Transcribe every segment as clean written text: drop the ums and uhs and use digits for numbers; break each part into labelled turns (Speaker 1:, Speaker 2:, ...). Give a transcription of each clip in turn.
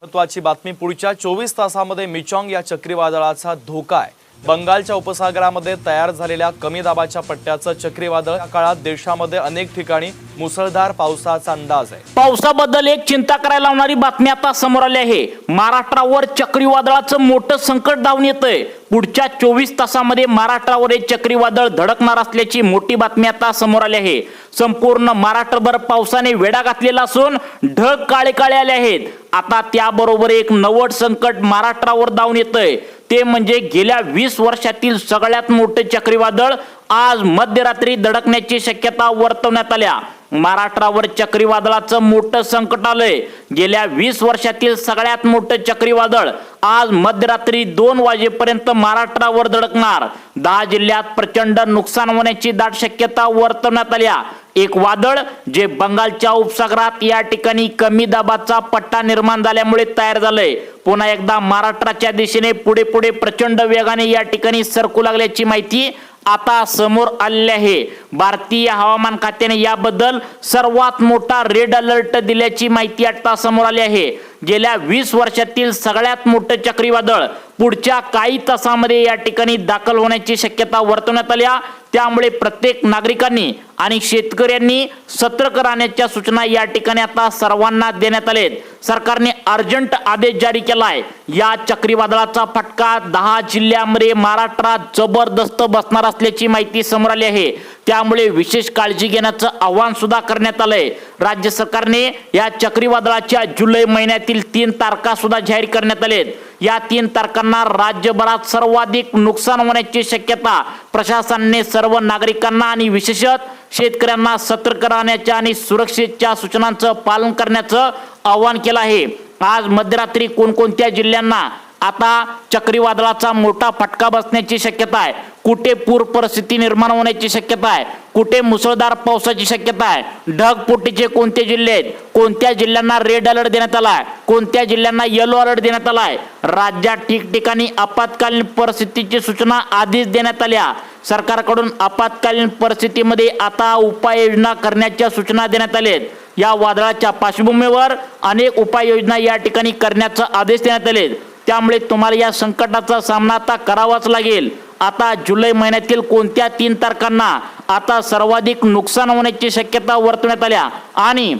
Speaker 1: महत्त्वाची बातमी पुढच्या 24 तासांमध्ये मिचॉंग या चक्रीवादळाचा धोका आहे। बंगालच्या उपसागरामध्ये तयार झालेल्या कमी दाबाच्या पट्ट्याचं चक्रीवादळ या काळात देशामध्ये अनेक ठिकाणी मुसळधार पावसाचा अंदाज आहे।
Speaker 2: पावसाबद्दल एक चिंता करायला लावणारी बातमी आता समोर आली आहे। महाराष्ट्रावर चक्रीवादळाचं मोठं संकट धावून येतंय। पुढच्या 24 तासांमध्ये महाराष्ट्रावर एक चक्रीवादळ धडकणार असल्याची मोठी बातमी आता समोर आली आहे। संपूर्ण महाराष्ट्रभर पावसाने वेढा घातलेला असून ढग काळे काळे आले आहेत। आता त्याबरोबर एक नवं संकट महाराष्ट्रावर धावून येतंय, ते म्हणजे गेल्या 20 वर्षातील सगळ्यात मोठे चक्रीवादळ आज मध्यरात्री धडकण्याची शक्यता वर्तवण्यात आल्या। महाराष्ट्रावर चक्रीवादळाचं मोठं संकट आलंय। गेल्या 20 वर्षातील सगळ्यात मोठं चक्रीवादळ आज मध्यरात्री 2 वाजेपर्यंत महाराष्ट्रावर धडकणार। 10 जिल्ह्यात प्रचंड नुकसान होण्याची दाट शक्यता वर्तवण्यात आल्या। एक वादळ जे बंगालच्या उपसागरात या ठिकाणी कमी दाबाचा पट्टा निर्माण झाल्यामुळे तयार झालंय, पुन्हा एकदा महाराष्ट्राच्या दिशेने पुढे पुढे प्रचंड वेगाने या ठिकाणी सरकू लागल्याची माहिती आता समोर आले आहे। भारतीय हवामान खात्याने याबद्दल सर्वात मोठा रेड अलर्ट दिल्याची माहिती आता समोर आली आहे। गेल्या 20 वर्षातील सगळ्यात मोठे चक्रीवादळ पुढच्या काही तासांमध्ये या ठिकाणी दाखल होण्याची शक्यता वर्तवण्यात आली। त्यामुळे प्रत्येक नागरिकांनी आणि शेतकऱ्यांनी सतर्क राहण्याच्या सूचना या ठिकाणी आता सर्वांना देण्यात आलेत। सरकारने अर्जंट आदेश जारी केलाय। या चक्रीवादळाचा फटका 10 जिल्ह्यांमध्ये महाराष्ट्रात जबरदस्त बसणार असल्याची माहिती समोर आली आहे। त्यामुळे विशेष काळजी घेण्याचं आवाहन सुद्धा करण्यात आलंय। राज्य सरकारने या चक्रीवादळाच्या जुलै महिन्यातील 3 तारखा सुद्धा जाहीर करण्यात आलेत। या 3 तारखांना राज्यभरात सर्वाधिक नुकसान होण्याची शक्यता प्रशासनाने सर्व नागरिकांना आणि विशेषतः शेतकऱ्यांना सतर्क राहण्याच्या आणि सुरक्षेच्या सूचनांचं पालन करण्याचं आवाहन केलं आहे। आज मध्यरात्री कोणकोणत्या जिल्ह्यांना आता चक्रीवादळाचा मोठा फटका बसण्याची शक्यता आहे, कुठे पूर परिस्थिती निर्माण होण्याची शक्यता आहे, कुठे मुसळधार पावसाची शक्यता आहे, ढगफुटीचे कोणते जिल्हे आहेत, कोणत्या जिल्ह्यांना रेड अलर्ट देण्यात आला आहे, कोणत्या जिल्ह्यांना येलो अलर्ट देण्यात आला आहे। राज्यात ठिकठिकाणी आपत्कालीन परिस्थितीची सूचना आधीच देण्यात आल्या। सरकारकडून आपत्कालीन परिस्थितीमध्ये आता उपाययोजना करण्याच्या सूचना देण्यात आल्या आहेत। या वादळाच्या पार्श्वभूमीवर अनेक उपाययोजना या ठिकाणी करण्याचा आदेश देण्यात आले। त्यामुळे तुम्हाला या संकटाचा सामना आता करावाच लागेल। आता जुलै महिन्यातील कोणत्या 3 तारखांना आता सर्वाधिक नुकसान होण्याची शक्यता वर्तवण्यात आल्या आणि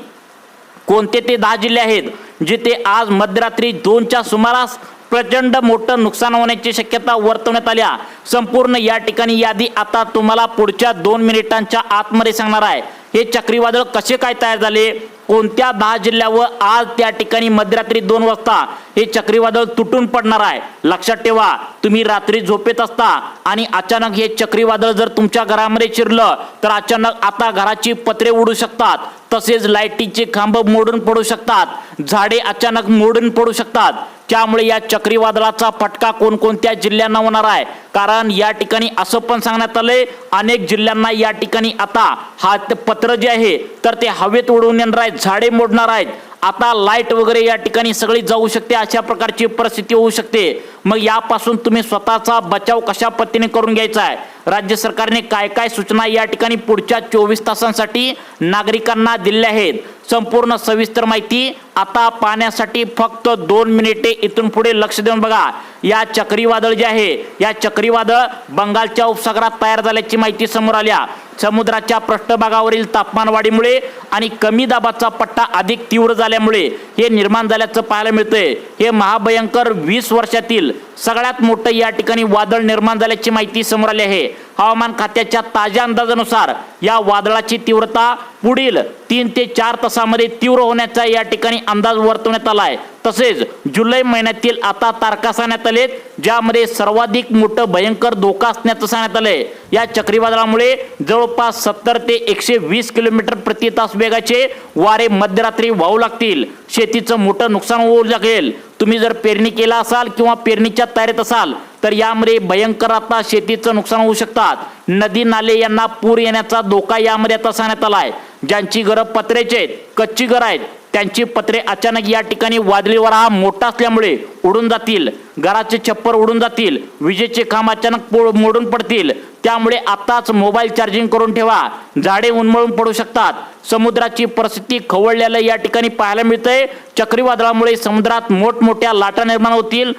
Speaker 2: कोणते ते 10 जिल्हे आहेत जिथे आज मध्यरात्री 2च्या सुमारास प्रचंड मोठं नुकसान होण्याची शक्यता वर्तवण्यात आल्या। संपूर्ण या ठिकाणी यादी आता तुम्हाला पुढच्या 2 मिनिटांच्या आतमध्ये सांगणार आहे। हे चक्रीवादळ कसे काय तयार झाले, कोणत्या 10 जिल्ह्यावर आज त्या ठिकाणी मध्यरात्री 2 वाजता हे चक्रीवादळ तुटून पडणार आहे। लक्षात ठेवा, तुम्ही रात्री झोपेत असता आणि अचानक हे चक्रीवादळ जर तुमच्या घरामध्ये शिरलं तर अचानक आता घराची पत्रे उडू शकतात, तसेच लाईटीचे खांब मोडून पडू शकतात, झाडे अचानक मोडून पडू शकतात। त्यामुळे या चक्रीवादळाचा फटका कोणकोणत्या जिल्ह्यांना होणार आहे, कारण या ठिकाणी असं पण सांगण्यात आलंय अनेक जिल्ह्यांना या ठिकाणी आता हा पत्र जे आहे तर ते हवेत उडवून येणार आहेत, झाडे मोडणार आहेत, आता लाईट वगैरे या ठिकाणी सगळी जाऊ शकते, अशा प्रकारची परिस्थिती होऊ शकते। मग यापासून तुम्ही स्वतःचा बचाव कशा पद्धतीने करून घ्यायचा आहे, राज्य सरकारने काय काय सूचना या ठिकाणी पुढच्या 24 तासांसाठी नागरिकांना दिल्या आहेत, संपूर्ण सविस्तर माहिती आता पाहण्यासाठी फक्त 2 मिनिटे इथून पुढे लक्ष देऊन बघा। या चक्रीवादळ जे आहे, या चक्रीवादळ बंगालच्या उपसागरात तयार झाल्याची माहिती समोर आल्या। समुद्राच्या पृष्ठभागावरील तापमानवाढीमुळे आणि कमी दाबाचा पट्टा अधिक तीव्र झाल्यामुळे हे निर्माण झाल्याचं पाहायला मिळतंय। हे महाभयंकर 20 वर्षातील सगळ्यात मोठं या ठिकाणी वादळ निर्माण झाल्याची माहिती समोर आली आहे। हवामान खात्याच्या ताज्या अंदाजानुसार या वादळाची तीव्रता पुढील 3 ते 4 तासांमध्ये तीव्र होण्याचा या ठिकाणी अंदाज वर्तवण्यात आला आहे। तसेच जुलै महिन्यातील आता तारखा सांगण्यात आलेत ज्यामध्ये सर्वाधिक मोठं भयंकर धोका असण्याचं सांगण्यात आलंय। या चक्रीवादळामुळे जवळपास 70 ते 120 किलोमीटर प्रति तास वेगाचे वारे मध्यरात्री वाहू लागतील। शेतीचं मोठं नुकसान होऊ लागेल। तुम्ही जर पेरणी केला असाल किंवा पेरणीच्या तयारीत असाल तर यामध्ये भयंकर आता शेतीचं नुकसान होऊ शकतात। नदी नाले यांना पूर येण्याचा धोका यामध्ये आता सांगण्यात आला आहे। ज्यांची घरं पत्र्याची आहेत, कच्ची घरं आहेत, त्यांची पत्रे अचानक या ठिकाणी वादळी वारा हा मोठा असल्यामुळे उडून जातील, घराचे छप्पर उडून जातील, विजेचे खांब अचानक मोडून पडतील. त्यामुळे आताच मोबाईल चार्जिंग करून ठेवा. झाडे उन्मळून पडू शकतात. समुद्राची परिस्थिती खवळलेलं या ठिकाणी पाहायला मिळतंय. चक्रीवादळामुळे समुद्रात मोठमोठ्या लाटा निर्माण होतील.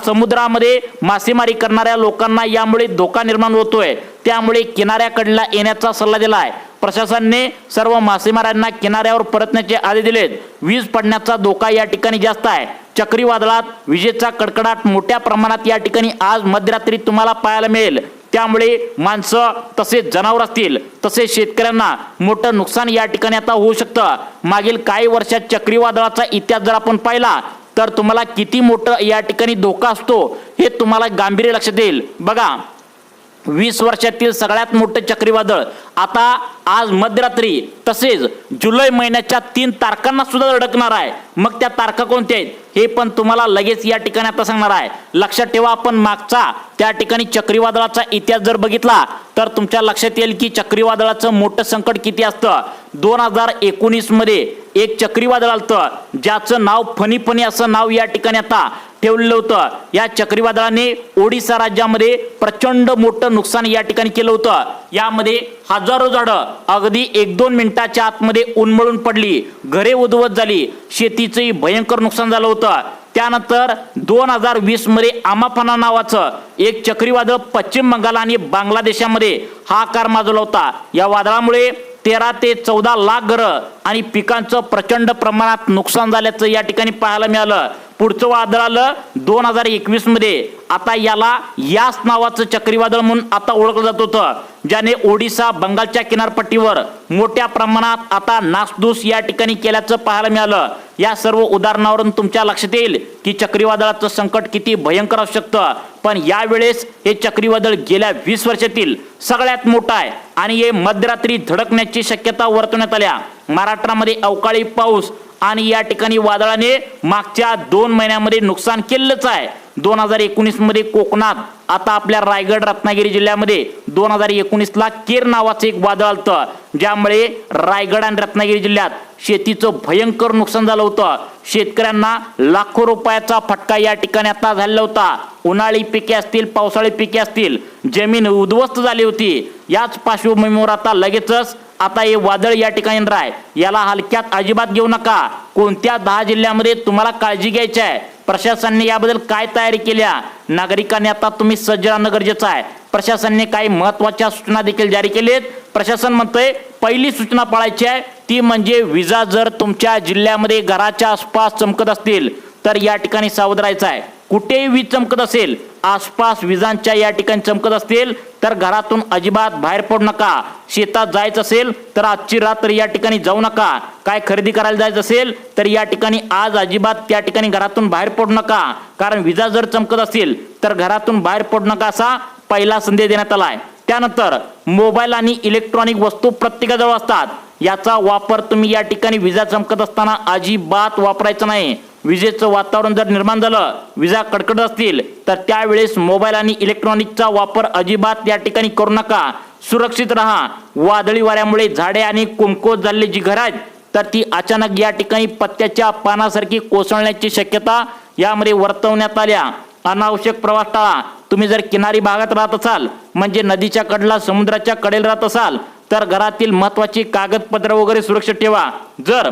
Speaker 2: समुद्रामध्ये मासेमारी करणाऱ्या लोकांना यामुळे धोका निर्माण होतोय. त्यामुळे किनाऱ्याकडला येण्याचा सल्ला दिलाय. प्रशासनाने सर्व मासेमारांना किनाऱ्यावर परतण्याचे आदेश दिलेत. वीज पडण्याचा धोका या ठिकाणी जास्त आहे. चक्रीवादळात विजेचा कडकडाट मोठ्या प्रमाणात या ठिकाणी आज मध्यरात्री तुम्हाला पाहायला मिळेल. त्यामुळे माणसं तसेच जनावर असतील तसेच शेतकऱ्यांना मोठं नुकसान या ठिकाणी आता होऊ शकतं. मागील काही वर्षात चक्रीवादळाचा इतिहास जर आपण पाहिला तर तुम्हाला किती मोठं या ठिकाणी धोका असतो हे तुम्हाला गांभीर्य लक्षात येईल. बघा, 20 वर्षातील सगळ्यात मोठं चक्रीवादळ आता आज मध्यरात्री तसेच जुलै महिन्याच्या 3 तारखांना सुद्धा धडकणार आहे. मग त्या तारखा कोणत्या आहेत हे पण तुम्हाला लगेच या ठिकाणी आता सांगणार आहे. लक्षात ठेवा, आपण मागचा त्या ठिकाणी चक्रीवादळाचा इतिहास जर बघितला तर तुमच्या लक्षात येईल की चक्रीवादळाचं मोठं संकट किती असतं. 2019 मध्ये एक चक्रीवादळ आलतं ज्याचं नाव फनी असं नाव या ठिकाणी आता ठेवलेलं होतं. या चक्रीवादळाने ओडिसा राज्यामध्ये प्रचंड मोठं नुकसान या ठिकाणी केलं होतं. यामध्ये हजारो झाडं अगदी 1-2 मिनिटाच्या आतमध्ये उन्मळून पडली, घरे उद्ध्वस्त झाली, शेतीचंही भयंकर नुकसान झालं होतं. त्यानंतर 2020 मध्ये आमाफाना नावाचं एक चक्रीवादळ पश्चिम बंगाल आणि बांगलादेशामध्ये हाहाकार माजवला होता. या वादळामुळे 13 ते 14 लाख घरं आणि पिकांचं प्रचंड प्रमाणात नुकसान झाल्याचं या ठिकाणी पाहायला मिळालं. पुढचं वादळ आलं 2021 मध्ये. आता याला यास नावाचं चक्रीवादळ म्हणून आता ओळखलं जात होतं, ज्याने ओडिसा बंगालच्या किनारपट्टीवर मोठ्या प्रमाणात आता नासधूस या ठिकाणी केल्याचं पाहायला मिळालं. या सर्व उदाहरणावरून तुमच्या लक्षात येईल की चक्रीवादळाचं संकट किती भयंकर असू शकतं. पण यावेळेस हे चक्रीवादळ गेल्या 20 वर्षातील सगळ्यात मोठं आहे आणि हे मध्यरात्री धडकण्याची शक्यता वर्तवण्यात आल्या. महाराष्ट्रामध्ये अवकाळी पाऊस आणि या ठिकाणी वादळाने मागच्या 2 महिन्यामध्ये नुकसान केलंच आहे. 2019 मध्ये कोकणात, आता आपल्या रायगड रत्नागिरी जिल्ह्यामध्ये 2019ला केर नावाचं एक वादळ आलतं, ज्यामुळे रायगड आणि रत्नागिरी जिल्ह्यात शेतीचं भयंकर नुकसान झालं होतं. शेतकऱ्यांना लाखो रुपयाचा फटका या ठिकाणी आता झालेला होता. उन्हाळी पिके असतील, पावसाळी पिके असतील, जमीन उद्ध्वस्त झाली होती. याच पार्श्वभूमीवर आता लगेचच आता हे वादळ या ठिकाणी येणार आहे. याला हलक्यात अजिबात घेऊ नका. कोणत्या 10 जिल्ह्यामध्ये तुम्हाला काळजी घ्यायची आहे, प्रशासनाने याबद्दल काय तयारी केल्या, नागरिकांनी आता तुम्ही सज्ज राहणं गरजेचं आहे. प्रशासनाने काही महत्त्वाच्या सूचना देखील जारी केलेत. प्रशासन म्हणतंय पहिली सूचना पाळायची आहे ती म्हणजे विजा जर तुमच्या जिल्ह्यामध्ये घराच्या आसपास चमकत असतील तर या ठिकाणी सावध राहायचं आहे. कुठेही वीज चमकत असेल, आसपास विजांच्या या ठिकाणी चमकत असतील तर घरातून अजिबात बाहेर पडू नका. शेतात जायचं असेल तर आजची रात्र या ठिकाणी जाऊ नका. काय खरेदी करायला जायचं असेल तर या ठिकाणी आज अजिबात त्या ठिकाणी घरातून बाहेर पडू नका. कारण विजा जर चमकत असतील तर घरातून बाहेर पडू नका असा पहिला संदेश देण्यात आला आहे. त्यानंतर मोबाईल आणि इलेक्ट्रॉनिक वस्तू प्रत्येकाजवळ असतात. याचा वापर तुम्ही या ठिकाणी विजा चमकत असताना अजिबात वापरायचा नाही. विजेचं वातावरण जर निर्माण झालं, विजा कडकडत असतील तर त्यावेळेस मोबाईल आणि इलेक्ट्रॉनिकचा वापर अजिबात या ठिकाणी करू नका. सुरक्षित राहा. वादळी वाऱ्यामुळे झाडे आणि कुमकुवत झालेली जी घरं आहेत तर ती अचानक या ठिकाणी पत्त्याच्या पानासारखी कोसळण्याची शक्यता यामध्ये वर्तवण्यात आल्या. अनावश्यक प्रवास टाळा. तुम्ही जर किनारी भागात राहत असाल म्हणजे नदीच्या कडेला, समुद्राच्या कडेला राहत असाल तर घरातील महत्त्वाची कागदपत्र वगैरे सुरक्षित ठेवा. जर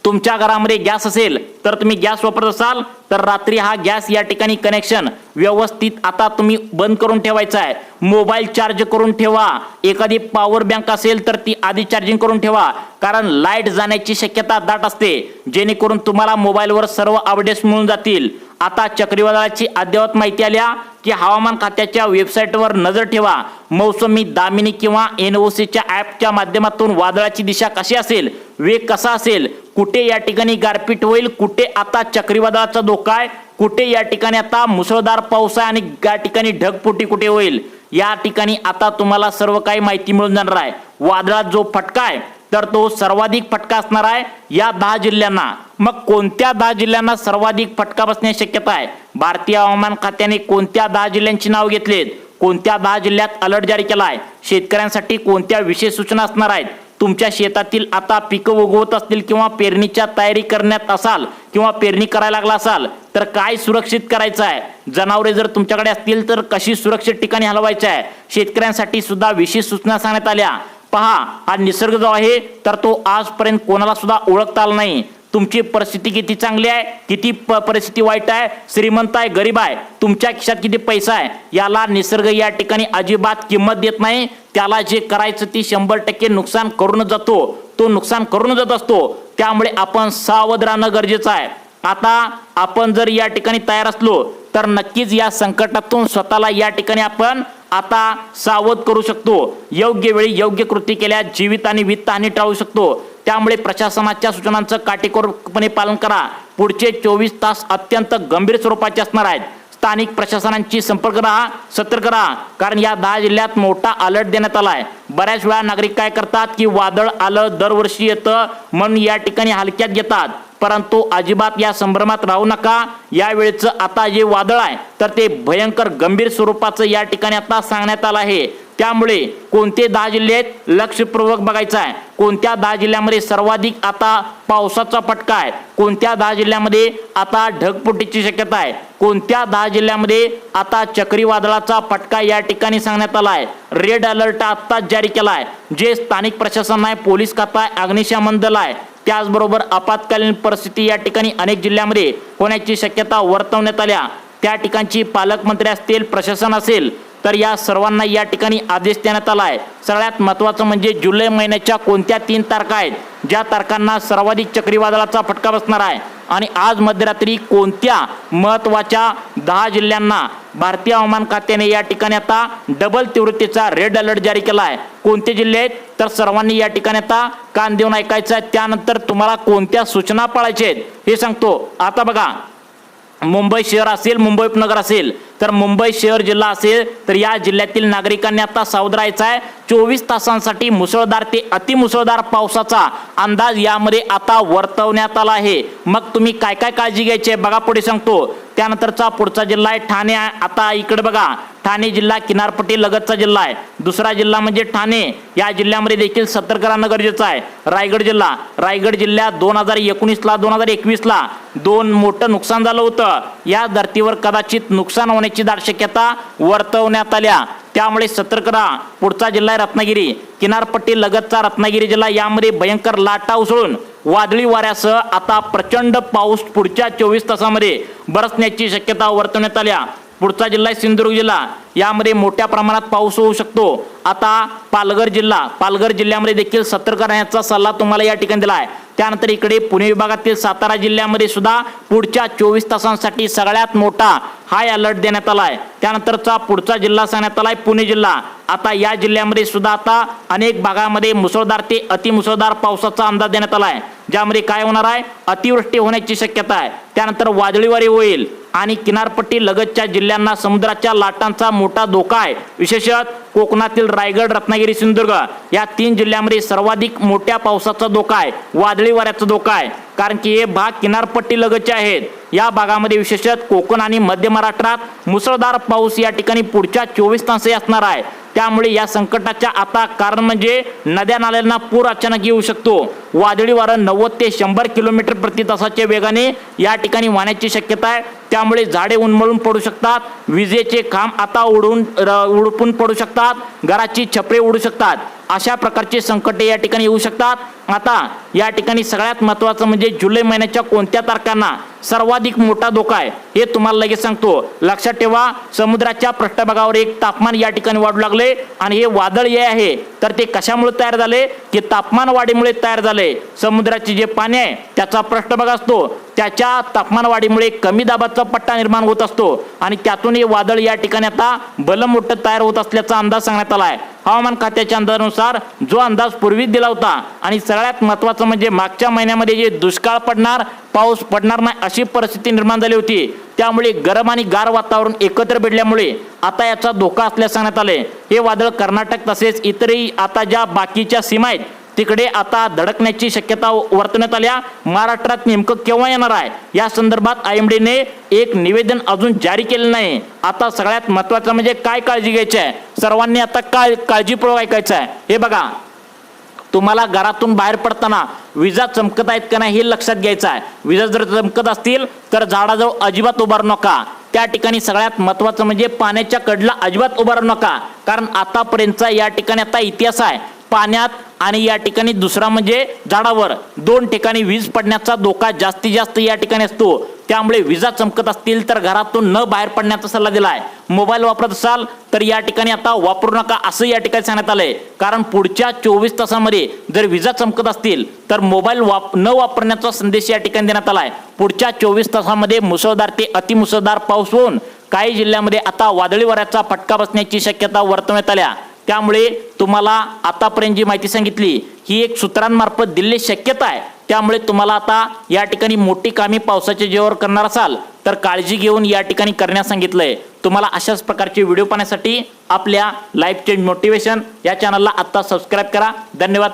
Speaker 2: तुमच्या घरामध्ये गॅस असेल तर तुम्ही गॅस वापरत असाल तर रात्री हा गॅस या ठिकाणी कनेक्शन व्यवस्थित आता तुम्ही बंद करून ठेवायचा आहे. मोबाईल चार्ज करून ठेवा. एखादी पॉवर बँक असेल तर ती आधी चार्जिंग करून ठेवा, कारण लाईट जाण्याची शक्यता दाट असते, जेणेकरून तुम्हाला मोबाईलवर सर्व अपडेट्स मिळून जातील. आता चक्रीवादळाची अद्ययावत माहिती आल्या की हवामान खात्याच्या वेबसाईटवर नजर ठेवा. मौसमी, दामिनी किंवा NOCच्या ॲपच्या माध्यमातून वादळाची दिशा कशी असेल, वेग कसा असेल, कुठे या ठिकाणी गारपीट होईल, कुठे आता चक्रीवादळाचा धोका आहे, कुठे या ठिकाणी आता मुसळधार पाऊस आहे आणि या ठिकाणी ढगफुटी कुठे होईल, या ठिकाणी आता तुम्हाला सर्व काही माहिती मिळून जाणार आहे. वादळात जो फटका आहे तर तो सर्वाधिक फटका असणार आहे या 10 जिल्ह्यांना. मग कोणत्या 10 जिल्ह्यांना सर्वाधिक फटका बसण्याची शक्यता आहे? भारतीय हवामान खात्याने कोणत्या 10 जिल्ह्यांची नाव घेतलीत, कोणत्या 10 जिल्ह्यात अलर्ट जारी केला आहे, शेतकऱ्यांसाठी कोणत्या विशेष सूचना असणार आहेत तुमच्या शेतातील आता पिकं उगवत असतील किंवा पेरणीच्या तयारी करण्यात असाल किंवा पेरणी करायला लागला असाल तर काय सुरक्षित करायचं आहे, जनावरे जर तुमच्याकडे असतील तर कशी सुरक्षित ठिकाणी हलवायचं आहे, शेतकऱ्यांसाठी सुद्धा विशेष सूचना सांगण्यात आल्या। पहा, हा निसर्ग जो आहे तर तो आजपर्यंत कोणाला सुद्धा ओळखता आला नाही। तुमची परिस्थिती किती चांगली आहे, किती परिस्थिती वाईट आहे, श्रीमंत आहे, गरीब आहे, तुमच्या खिशात किती पैसा आहे, याला निसर्ग या ठिकाणी अजिबात किंमत देत नाही। त्याला जे करायचं ती 100% नुकसान करून जातो, तो नुकसान करून जात असतो। त्यामुळे आपण सावध राहणं गरजेचं आहे। आता आपण जर या ठिकाणी तयार असलो तर नक्कीच या संकटातून स्वतःला या ठिकाणी आपण आता सावध करू शकतो। योग्य वेळी योग्य कृती केल्यास जीवित आणि वित्तहानी टाळू शकतो। त्यामुळे प्रशासनाच्या सूचनांचं काटेकोरपणे पालन करा। पुढचे 24 तास अत्यंत गंभीर स्वरूपाचे असणार आहेत। स्थानिक प्रशासनांची संपर्क राहा, सतर्क राहा, कारण या 10 जिल्ह्यात मोठा अलर्ट देण्यात आला आहे। बऱ्याच वेळा नागरिक काय करतात की वादळ आलं, दरवर्षी येतं म्हणून या ठिकाणी हलक्यात घेतात, परंतु अजिबात या संभ्रमात राहू नका। या वेळेचं आता जे वादळ आहे तर ते भयंकर गंभीर स्वरूपाचं या ठिकाणी आता सांगण्यात आलं आहे। त्यामुळे कोणते 10 जिल्हे आहेत लक्षपूर्वक बघायचं आहे। कोणत्या 10 जिल्ह्यामध्ये सर्वाधिक आता पावसाचा फटका आहे, कोणत्या 10 जिल्ह्यामध्ये आता ढगफुटीची शक्यता आहे, कोणत्या 10 जिल्ह्यामध्ये आता चक्रीवादळाचा फटका या ठिकाणी सांगण्यात आला आहे। रेड अलर्ट आत्ताच जारी केला आहे। जे स्थानिक प्रशासन आहे, पोलीस खाता आहे, अग्निशमन दल आहे, त्याचबरोबर आपत्कालीन परिस्थिती या ठिकाणी अनेक जिल्ह्यामध्ये होण्याची शक्यता वर्तवण्यात आल्या। त्या ठिकाणची पालकमंत्री असतील, प्रशासन असेल तर या सर्वांना या ठिकाणी आदेश देण्यात आला आहे। सगळ्यात महत्त्वाचं म्हणजे जुलै महिन्याच्या कोणत्या 3 तारखा आहेत ज्या तारखांना सर्वाधिक चक्रीवादळाचा फटका बसणार आहे आणि आज मध्यरात्री कोणत्या महत्त्वाच्या 10 जिल्ह्यांना भारतीय हवामान खात्याने या ठिकाणी आता डबल तीव्रतेचा रेड अलर्ट जारी केला आहे। कोणते जिल्हे आहेत तर सर्वांनी या ठिकाणी आता कान देऊन ऐकायचं आहे। त्यानंतर तुम्हाला कोणत्या सूचना पाळायच्या आहेत हे सांगतो। आता बघा, मुंबई शहर असेल, मुंबई उपनगर असेल तर मुंबई शहर जिल्हा असेल तर या जिल्ह्यातील नागरिकांनी आता सावध राहायचं आहे। 24 तासांसाठी मुसळधार ते अतिमुसळधार पावसाचा अंदाज यामध्ये आता वर्तवण्यात आला आहे। मग तुम्ही काय काय काळजी घ्यायची आहे बघा, पुढे सांगतो। त्यानंतरचा पुढचा जिल्हा आहे ठाणे। आता इकडे बघा, ठाणे जिल्हा किनारपट्टी लगतचा जिल्हा आहे। दुसरा जिल्हा म्हणजे ठाणे, या जिल्ह्यामध्ये देखील सतर्क राहणं गरजेचं आहे। रायगड जिल्हा, रायगड जिल्ह्यात 2019ला 2021ला 2 मोठं नुकसान झालं होतं। या धर्तीवर कदाचित नुकसान होण्याची दाट शक्यता वर्तवण्यात आल्या, त्यामुळे सतर्क राहा। पुढचा जिल्हा आहे रत्नागिरी, किनारपट्टी लगतचा रत्नागिरी जिल्हा, यामध्ये भयंकर लाटा उसळून वादळी वाऱ्यासह आता प्रचंड पाऊस पुढच्या 24 तासामध्ये बरसण्याची शक्यता वर्तवण्यात आल्या। पुढचा जिल्हा आहे सिंधुदुर्ग जिल्हा, यामध्ये मोठ्या प्रमाणात पाऊस होऊ शकतो। आता पालघर जिल्हा, पालघर जिल्ह्यामध्ये देखील सतर्क राहण्याचा सल्ला तुम्हाला या ठिकाणी दिला आहे। त्यानंतर इकडे पुणे विभागातील सातारा जिल्ह्यामध्ये सुद्धा पुढच्या 24 तासांसाठी सगळ्यात मोठा हाय अलर्ट देण्यात आला आहे। त्यानंतरचा पुढचा जिल्हा सांगण्यात आला आहे पुणे जिल्हा। आता या जिल्ह्यामध्ये सुद्धा आता अनेक भागामध्ये मुसळधार ते अतिमुसळधार पावसाचा अंदाज देण्यात आला आहे, ज्यामध्ये काय होणार आहे, अतिवृष्टी होण्याची शक्यता आहे। त्यानंतर वादळी वारे होईल आणि किनारपट्टी लगतच्या जिल्ह्यांना समुद्राच्या लाटांचा मोठा धोका आहे। विशेषतः कोकणातील रायगड, रत्नागिरी, सिंधुदुर्ग या 3 जिल्ह्यामध्ये सर्वाधिक मोठ्या पावसाचा धोका आहे, वादळी वाऱ्याचा धोका आहे, कारण की हे भाग किनारपट्टी लगतचे आहेत। या भागामध्ये विशेषतः कोकण आणि मध्य महाराष्ट्रात मुसळधार पाऊस या ठिकाणी पुढच्या 24 तासही असणार आहे। त्यामुळे या संकटाच्या आता कारण म्हणजे नद्या नाल्यांना पूर अचानक येऊ शकतो। वादळी वारं 90 ते 100 किलोमीटर प्रति तासाच्या वेगाने या ठिकाणी वाहण्याची शक्यता आहे। त्यामुळे झाडे उन्मळून पडू शकतात, विजेचे खांब आता उडपून पडू शकतात, घराची छपरे उडू शकतात। अशा प्रकारचे संकटे या ठिकाणी येऊ शकतात। आता या ठिकाणी सगळ्यात महत्त्वाचं म्हणजे जुलै महिन्याच्या कोणत्या तारखांना सर्वाधिक मोठा धोका आहे हे तुम्हाला लगेच सांगतो। लक्षात ठेवा, समुद्राच्या पृष्ठभागावर एक तापमान या ठिकाणी वाढू लागले आणि हे वादळ हे आहे तर ते कशामुळे तयार झाले की तापमान वाढीमुळे तयार झाले। समुद्राचे जे पाणी आहे त्याचा पृष्ठभाग असतो, त्याच्या तापमान वाढीमुळे कमी दाबाचा पट्टा निर्माण होत असतो आणि त्यातून हे वादळ या ठिकाणी आता भलं मोठं तयार होत असल्याचा अंदाज सांगण्यात आला आहे। हवामान खात्याच्या अंदाजानुसार जो अंदाज पूर्वीच दिला होता आणि सगळ्यात महत्त्वाचं म्हणजे मागच्या महिन्यामध्ये जे दुष्काळ पडणार, पाऊस पडणार नाही अशी परिस्थिती निर्माण झाली होती, त्यामुळे गरम आणि गार वातावरण एकत्र भिडल्यामुळे आता याचा धोका असल्याचे सांगण्यात आले। हे वादळ कर्नाटक तसेच इतरही आता ज्या बाकीच्या सीमा आहेत तिकडे आता धडकण्याची शक्यता वर्तवण्यात आल्या। महाराष्ट्रात नेमकं केव्हा येणार आहे या संदर्भात IMDने एक निवेदन अजून जारी केलं नाही। आता सगळ्यात महत्त्वाचं म्हणजे काय काळजी घ्यायची आहे, सर्वांनी आता काय काळजीपूर्वक ऐकायचं आहे हे बघा। तुम्हाला घरातून बाहेर पडताना विजा चमकत आहेत का नाही हे लक्षात घ्यायचं आहे. विजा जर चमकत असतील तर झाडाजवळ अजिबात उभारू नका. त्या ठिकाणी सगळ्यात महत्त्वाचं म्हणजे पाण्याच्या कडला अजिबात उभारू नका, कारण आतापर्यंतचा या ठिकाणी आता इतिहास आहे. पाण्यात आणि या ठिकाणी दुसरा म्हणजे झाडावर 2 ठिकाणी वीज पडण्याचा धोका जास्तीत जास्त या ठिकाणी असतो. त्यामुळे विजा चमकत असतील तर घरातून न बाहेर पडण्याचा सल्ला दिला आहे. मोबाईल वापरत असाल तर या ठिकाणी आता वापरू नका असं या ठिकाणी सांगण्यात आलंय, कारण पुढच्या 24 तासामध्ये जर विजा चमकत असतील तर मोबाईल न वापरण्याचा संदेश या ठिकाणी देण्यात आलाय. पुढच्या 24 तासामध्ये मुसळधार ते अतिमुसळधार पाऊस होऊन काही जिल्ह्यामध्ये आता वादळी वाऱ्याचा फटका बसण्याची शक्यता वर्तवण्यात आल्या. त्यामुळे तुम्हाला आतापर्यंत जी माहिती सांगितली ही एक सूत्रांमार्फत दिलेली शक्यता आहे. त्यामुळे तुम्हाला आता या ठिकाणी मोठी कामे पावसाच्या जीवावर करणार असाल तर काळजी घेऊन या ठिकाणी करण्यास सांगितलंय. तुम्हाला अशाच प्रकारचे व्हिडिओ पाहण्यासाठी आपल्या लाईफ चेंज मोटिवेशन या चॅनलला आता सबस्क्राईब करा. धन्यवाद.